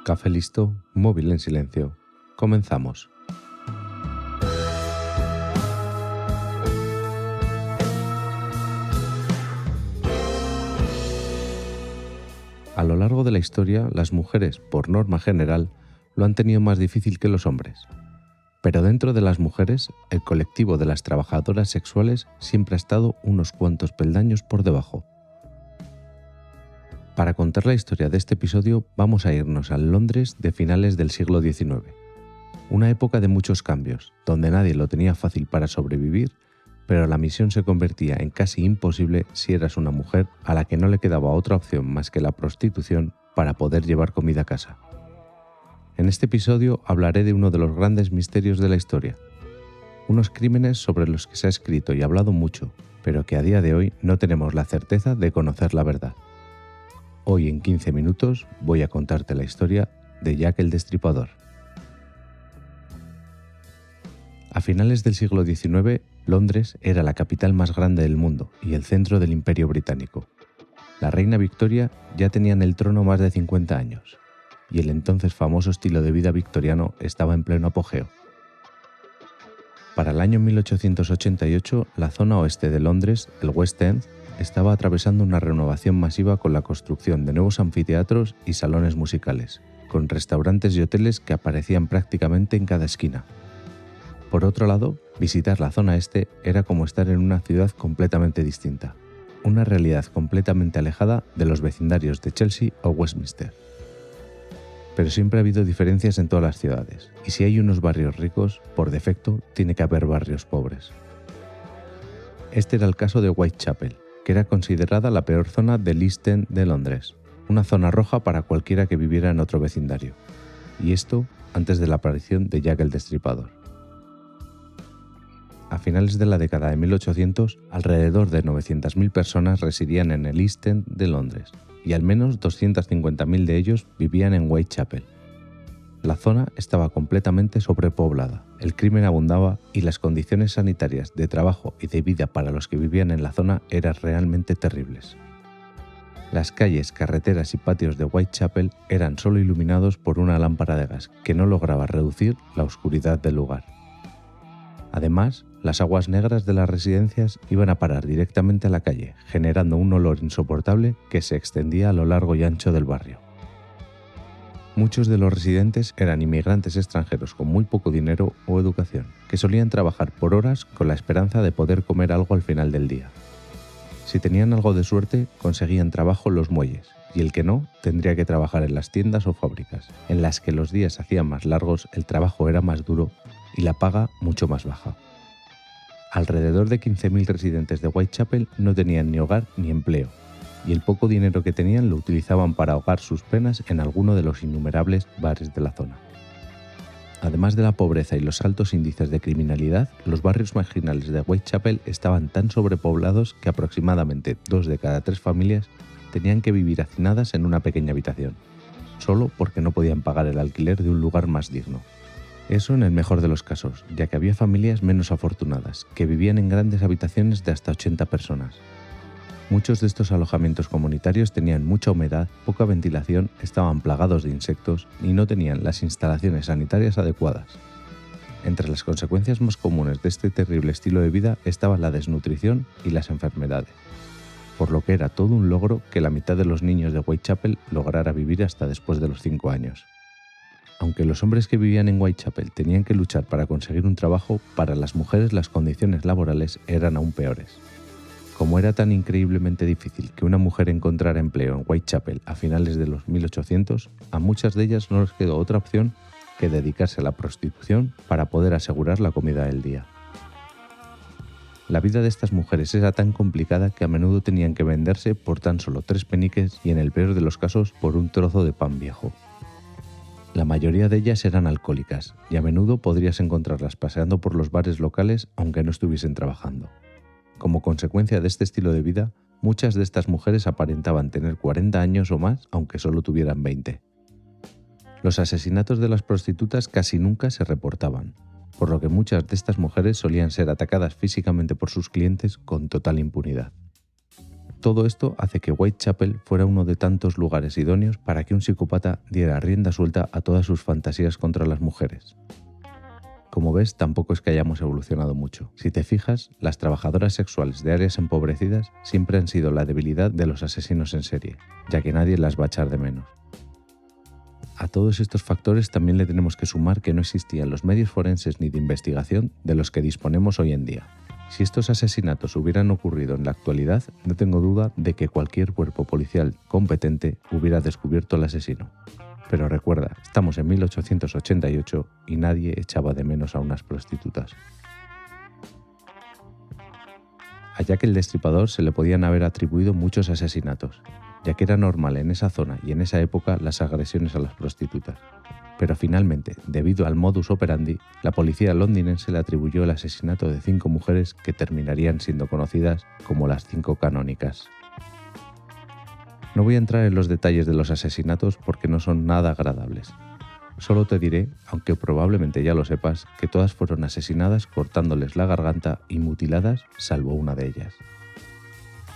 Café listo, móvil en silencio. Comenzamos. A lo largo de la historia, las mujeres, por norma general, lo han tenido más difícil que los hombres. Pero dentro de las mujeres, el colectivo de las trabajadoras sexuales siempre ha estado unos cuantos peldaños por debajo. Para contar la historia de este episodio vamos a irnos al Londres de finales del siglo XIX, una época de muchos cambios, donde nadie lo tenía fácil para sobrevivir, pero la misión se convertía en casi imposible si eras una mujer a la que no le quedaba otra opción más que la prostitución para poder llevar comida a casa. En este episodio hablaré de uno de los grandes misterios de la historia, unos crímenes sobre los que se ha escrito y hablado mucho, pero que a día de hoy no tenemos la certeza de conocer la verdad. Hoy en 15 minutos voy a contarte la historia de Jack el Destripador. A finales del siglo XIX, Londres era la capital más grande del mundo y el centro del Imperio Británico. La reina Victoria ya tenía en el trono más de 50 años, y el entonces famoso estilo de vida victoriano estaba en pleno apogeo. Para el año 1888, la zona oeste de Londres, el West End, estaba atravesando una renovación masiva con la construcción de nuevos anfiteatros y salones musicales, con restaurantes y hoteles que aparecían prácticamente en cada esquina. Por otro lado, visitar la zona este era como estar en una ciudad completamente distinta, una realidad completamente alejada de los vecindarios de Chelsea o Westminster. Pero siempre ha habido diferencias en todas las ciudades, y si hay unos barrios ricos, por defecto tiene que haber barrios pobres. Este era el caso de Whitechapel, que era considerada la peor zona del East End de Londres, una zona roja para cualquiera que viviera en otro vecindario, y esto antes de la aparición de Jack el Destripador. A finales de la década de 1800, alrededor de 900.000 personas residían en el East End de Londres, y al menos 250.000 de ellos vivían en Whitechapel. La zona estaba completamente sobrepoblada, el crimen abundaba y las condiciones sanitarias de trabajo y de vida para los que vivían en la zona eran realmente terribles. Las calles, carreteras y patios de Whitechapel eran solo iluminados por una lámpara de gas que no lograba reducir la oscuridad del lugar. Además, las aguas negras de las residencias iban a parar directamente a la calle, generando un olor insoportable que se extendía a lo largo y ancho del barrio. Muchos de los residentes eran inmigrantes extranjeros con muy poco dinero o educación, que solían trabajar por horas con la esperanza de poder comer algo al final del día. Si tenían algo de suerte, conseguían trabajo en los muelles, y el que no, tendría que trabajar en las tiendas o fábricas, en las que los días se hacían más largos, el trabajo era más duro y la paga mucho más baja. Alrededor de 15.000 residentes de Whitechapel no tenían ni hogar ni empleo, y el poco dinero que tenían lo utilizaban para ahogar sus penas en alguno de los innumerables bares de la zona. Además de la pobreza y los altos índices de criminalidad, los barrios marginales de Whitechapel estaban tan sobrepoblados que aproximadamente 2 de cada 3 familias tenían que vivir hacinadas en una pequeña habitación, solo porque no podían pagar el alquiler de un lugar más digno. Eso en el mejor de los casos, ya que había familias menos afortunadas, que vivían en grandes habitaciones de hasta 80 personas. Muchos de estos alojamientos comunitarios tenían mucha humedad, poca ventilación, estaban plagados de insectos y no tenían las instalaciones sanitarias adecuadas. Entre las consecuencias más comunes de este terrible estilo de vida estaban la desnutrición y las enfermedades, por lo que era todo un logro que la mitad de los niños de Whitechapel lograra vivir hasta después de los 5 años. Aunque los hombres que vivían en Whitechapel tenían que luchar para conseguir un trabajo, para las mujeres las condiciones laborales eran aún peores. Como era tan increíblemente difícil que una mujer encontrara empleo en Whitechapel a finales de los 1800, a muchas de ellas no les quedó otra opción que dedicarse a la prostitución para poder asegurar la comida del día. La vida de estas mujeres era tan complicada que a menudo tenían que venderse por tan solo 3 peniques y en el peor de los casos por un trozo de pan viejo. La mayoría de ellas eran alcohólicas y a menudo podrías encontrarlas paseando por los bares locales aunque no estuviesen trabajando. Como consecuencia de este estilo de vida, muchas de estas mujeres aparentaban tener 40 años o más aunque solo tuvieran 20. Los asesinatos de las prostitutas casi nunca se reportaban, por lo que muchas de estas mujeres solían ser atacadas físicamente por sus clientes con total impunidad. Todo esto hace que Whitechapel fuera uno de tantos lugares idóneos para que un psicópata diera rienda suelta a todas sus fantasías contra las mujeres. Como ves, tampoco es que hayamos evolucionado mucho. Si te fijas, las trabajadoras sexuales de áreas empobrecidas siempre han sido la debilidad de los asesinos en serie, ya que nadie las va a echar de menos. A todos estos factores también le tenemos que sumar que no existían los medios forenses ni de investigación de los que disponemos hoy en día. Si estos asesinatos hubieran ocurrido en la actualidad, no tengo duda de que cualquier cuerpo policial competente hubiera descubierto al asesino. Pero recuerda, estamos en 1888 y nadie echaba de menos a unas prostitutas. A Jack el Destripador se le podían haber atribuido muchos asesinatos, ya que era normal en esa zona y en esa época las agresiones a las prostitutas. Pero finalmente, debido al modus operandi, la policía londinense le atribuyó el asesinato de 5 mujeres que terminarían siendo conocidas como las 5 canónicas. No voy a entrar en los detalles de los asesinatos porque no son nada agradables. Solo te diré, aunque probablemente ya lo sepas, que todas fueron asesinadas cortándoles la garganta y mutiladas, salvo una de ellas.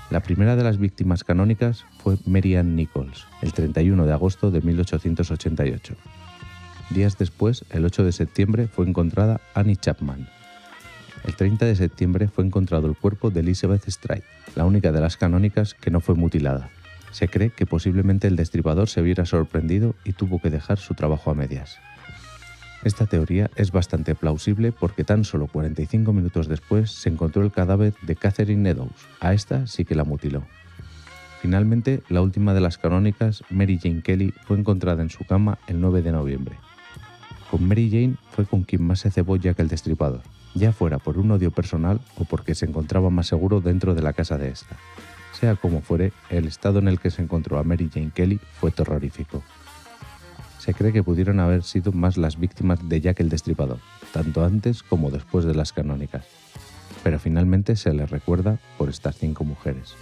La primera de las víctimas canónicas fue Mary Ann Nichols, el 31 de agosto de 1888. Días después, el 8 de septiembre, fue encontrada Annie Chapman. El 30 de septiembre fue encontrado el cuerpo de Elizabeth Stride, la única de las canónicas que no fue mutilada. Se cree que posiblemente el destripador se viera sorprendido y tuvo que dejar su trabajo a medias. Esta teoría es bastante plausible porque tan solo 45 minutos después se encontró el cadáver de Catherine Eddowes. A esta sí que la mutiló. Finalmente, la última de las canónicas, Mary Jane Kelly, fue encontrada en su cama el 9 de noviembre. Con Mary Jane fue con quien más se cebó Jack el Destripador, ya fuera por un odio personal o porque se encontraba más seguro dentro de la casa de esta. Sea como fuere, el estado en el que se encontró a Mary Jane Kelly fue terrorífico. Se cree que pudieron haber sido más las víctimas de Jack el Destripador, tanto antes como después de las canónicas, pero finalmente se les recuerda por estas 5 mujeres.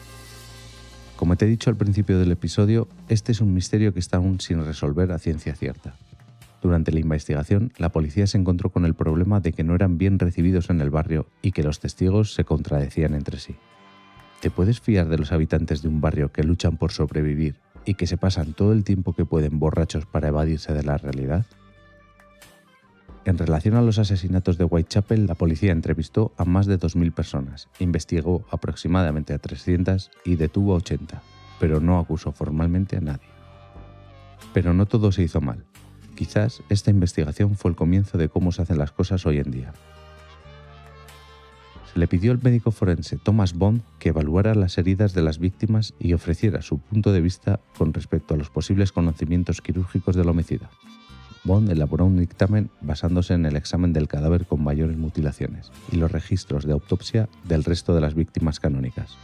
Como te he dicho al principio del episodio, este es un misterio que está aún sin resolver a ciencia cierta. Durante la investigación, la policía se encontró con el problema de que no eran bien recibidos en el barrio y que los testigos se contradecían entre sí. ¿Te puedes fiar de los habitantes de un barrio que luchan por sobrevivir y que se pasan todo el tiempo que pueden borrachos para evadirse de la realidad? En relación a los asesinatos de Whitechapel, la policía entrevistó a más de 2.000 personas, investigó aproximadamente a 300 y detuvo a 80, pero no acusó formalmente a nadie. Pero no todo se hizo mal. Quizás esta investigación fue el comienzo de cómo se hacen las cosas hoy en día. Se le pidió al médico forense Thomas Bond que evaluara las heridas de las víctimas y ofreciera su punto de vista con respecto a los posibles conocimientos quirúrgicos del homicida. Bond elaboró un dictamen basándose en el examen del cadáver con mayores mutilaciones y los registros de autopsia del resto de las víctimas canónicas.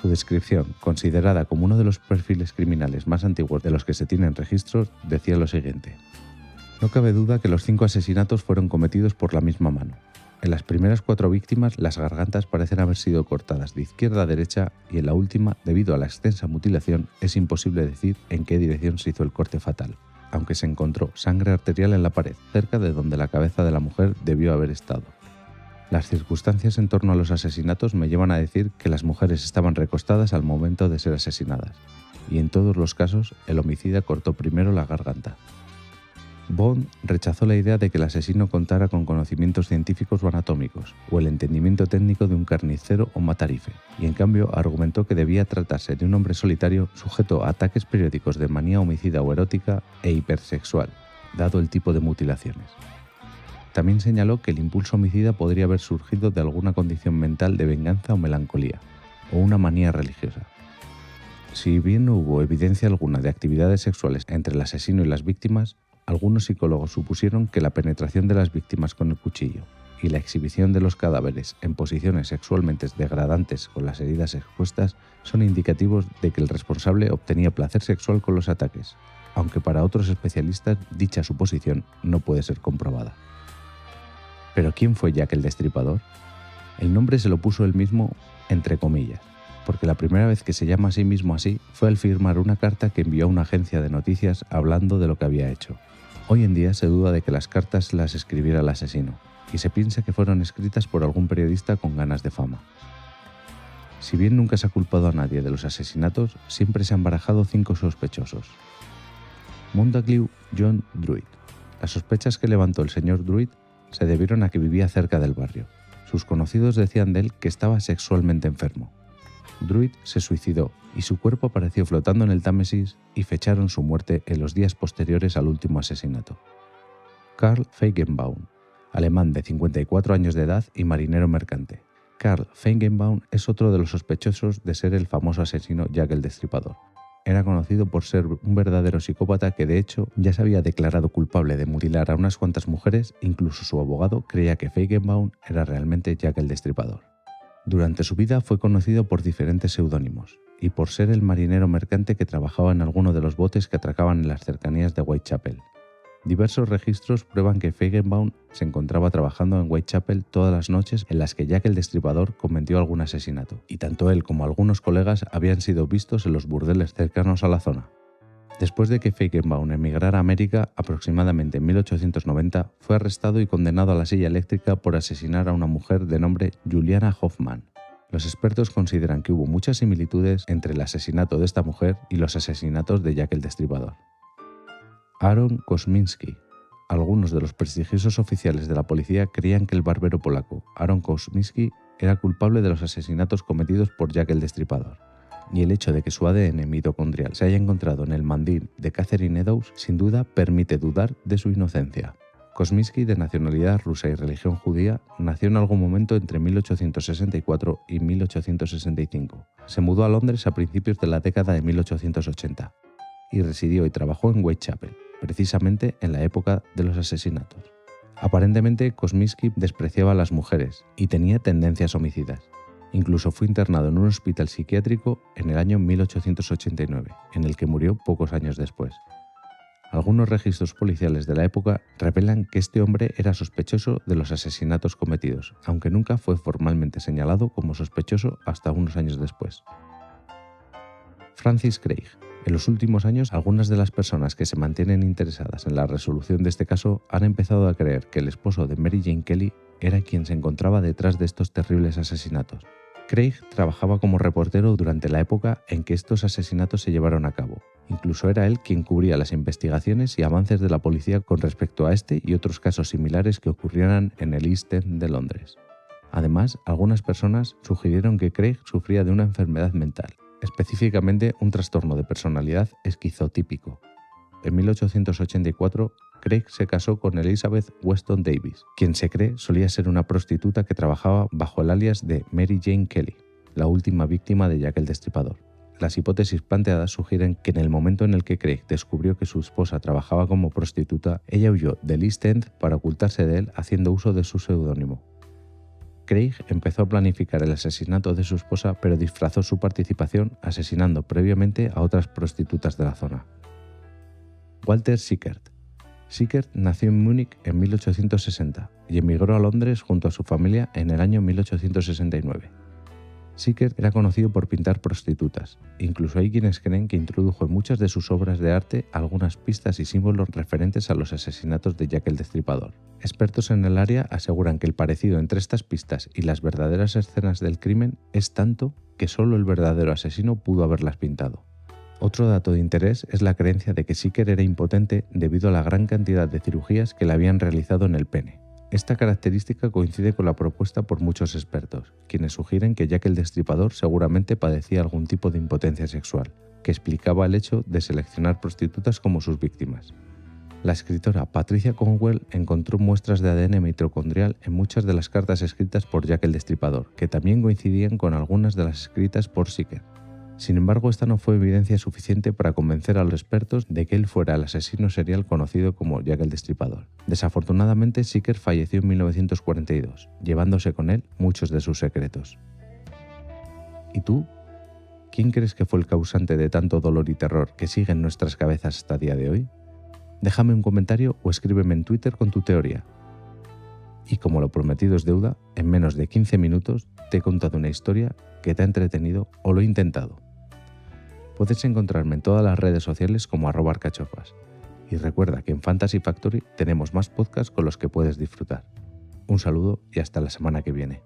Su descripción, considerada como uno de los perfiles criminales más antiguos de los que se tienen registros, decía lo siguiente: no cabe duda que los 5 asesinatos fueron cometidos por la misma mano. En las primeras 4 víctimas, las gargantas parecen haber sido cortadas de izquierda a derecha y en la última, debido a la extensa mutilación, es imposible decir en qué dirección se hizo el corte fatal, aunque se encontró sangre arterial en la pared, cerca de donde la cabeza de la mujer debió haber estado. Las circunstancias en torno a los asesinatos me llevan a decir que las mujeres estaban recostadas al momento de ser asesinadas, y en todos los casos el homicida cortó primero la garganta. Bond rechazó la idea de que el asesino contara con conocimientos científicos o anatómicos, o el entendimiento técnico de un carnicero o matarife, y en cambio argumentó que debía tratarse de un hombre solitario sujeto a ataques periódicos de manía homicida o erótica e hipersexual, dado el tipo de mutilaciones. También señaló que el impulso homicida podría haber surgido de alguna condición mental de venganza o melancolía, o una manía religiosa. Si bien no hubo evidencia alguna de actividades sexuales entre el asesino y las víctimas, algunos psicólogos supusieron que la penetración de las víctimas con el cuchillo y la exhibición de los cadáveres en posiciones sexualmente degradantes con las heridas expuestas son indicativos de que el responsable obtenía placer sexual con los ataques, aunque para otros especialistas dicha suposición no puede ser comprobada. ¿Pero quién fue Jack el Destripador? El nombre se lo puso él mismo entre comillas, porque la primera vez que se llama a sí mismo así fue al firmar una carta que envió a una agencia de noticias hablando de lo que había hecho. Hoy en día se duda de que las cartas las escribiera el asesino, y se piensa que fueron escritas por algún periodista con ganas de fama. Si bien nunca se ha culpado a nadie de los asesinatos, siempre se han barajado 5 sospechosos. Montague John Druid. Las sospechas que levantó el señor Druid se debieron a que vivía cerca del barrio. Sus conocidos decían de él que estaba sexualmente enfermo. Druid se suicidó y su cuerpo apareció flotando en el Támesis y fecharon su muerte en los días posteriores al último asesinato. Karl Feigenbaum, alemán de 54 años de edad y marinero mercante. Karl Feigenbaum es otro de los sospechosos de ser el famoso asesino Jack el Destripador. Era conocido por ser un verdadero psicópata que de hecho ya se había declarado culpable de mutilar a unas cuantas mujeres, incluso su abogado creía que Feigenbaum era realmente Jack el Destripador. Durante su vida fue conocido por diferentes seudónimos y por ser el marinero mercante que trabajaba en alguno de los botes que atracaban en las cercanías de Whitechapel. Diversos registros prueban que Feigenbaum se encontraba trabajando en Whitechapel todas las noches en las que Jack el Destripador cometió algún asesinato, y tanto él como algunos colegas habían sido vistos en los burdeles cercanos a la zona. Después de que Feigenbaum emigrara a América, aproximadamente en 1890, fue arrestado y condenado a la silla eléctrica por asesinar a una mujer de nombre Juliana Hoffman. Los expertos consideran que hubo muchas similitudes entre el asesinato de esta mujer y los asesinatos de Jack el Destripador. Aaron Kosminski. Algunos de los prestigiosos oficiales de la policía creían que el barbero polaco Aaron Kosminski era culpable de los asesinatos cometidos por Jack el Destripador, y el hecho de que su ADN mitocondrial se haya encontrado en el mandil de Catherine Eddowes sin duda permite dudar de su inocencia. Kosminski, de nacionalidad rusa y religión judía, nació en algún momento entre 1864 y 1865. Se mudó a Londres a principios de la década de 1880 y residió y trabajó en Whitechapel, precisamente en la época de los asesinatos. Aparentemente, Kosminski despreciaba a las mujeres y tenía tendencias homicidas. Incluso fue internado en un hospital psiquiátrico en el año 1889, en el que murió pocos años después. Algunos registros policiales de la época revelan que este hombre era sospechoso de los asesinatos cometidos, aunque nunca fue formalmente señalado como sospechoso hasta unos años después. Francis Craig. En los últimos años, algunas de las personas que se mantienen interesadas en la resolución de este caso han empezado a creer que el esposo de Mary Jane Kelly era quien se encontraba detrás de estos terribles asesinatos. Craig trabajaba como reportero durante la época en que estos asesinatos se llevaron a cabo. Incluso era él quien cubría las investigaciones y avances de la policía con respecto a este y otros casos similares que ocurrieran en el East End de Londres. Además, algunas personas sugirieron que Craig sufría de una enfermedad mental, específicamente un trastorno de personalidad esquizotípico. En 1884, Craig se casó con Elizabeth Weston Davis, quien se cree solía ser una prostituta que trabajaba bajo el alias de Mary Jane Kelly, la última víctima de Jack el Destripador. Las hipótesis planteadas sugieren que en el momento en el que Craig descubrió que su esposa trabajaba como prostituta, ella huyó del East End para ocultarse de él haciendo uso de su seudónimo. Craig empezó a planificar el asesinato de su esposa, pero disfrazó su participación asesinando previamente a otras prostitutas de la zona. Walter Sickert. Sickert nació en Múnich en 1860 y emigró a Londres junto a su familia en el año 1869. Sickert era conocido por pintar prostitutas, incluso hay quienes creen que introdujo en muchas de sus obras de arte algunas pistas y símbolos referentes a los asesinatos de Jack el Destripador. Expertos en el área aseguran que el parecido entre estas pistas y las verdaderas escenas del crimen es tanto que solo el verdadero asesino pudo haberlas pintado. Otro dato de interés es la creencia de que Sickert era impotente debido a la gran cantidad de cirugías que le habían realizado en el pene. Esta característica coincide con la propuesta por muchos expertos, quienes sugieren que Jack el Destripador seguramente padecía algún tipo de impotencia sexual, que explicaba el hecho de seleccionar prostitutas como sus víctimas. La escritora Patricia Cornwell encontró muestras de ADN mitocondrial en muchas de las cartas escritas por Jack el Destripador, que también coincidían con algunas de las escritas por Sickert. Sin embargo, esta no fue evidencia suficiente para convencer a los expertos de que él fuera el asesino serial conocido como Jack el Destripador. Desafortunadamente, Sickert falleció en 1942, llevándose con él muchos de sus secretos. ¿Y tú? ¿Quién crees que fue el causante de tanto dolor y terror que sigue en nuestras cabezas hasta el día de hoy? Déjame un comentario o escríbeme en Twitter con tu teoría. Y como lo prometido es deuda, en menos de 15 minutos te he contado una historia que te ha entretenido o lo he intentado. Puedes encontrarme en todas las redes sociales como @arcachofas. Y recuerda que en Fantasy Factory tenemos más podcasts con los que puedes disfrutar. Un saludo y hasta la semana que viene.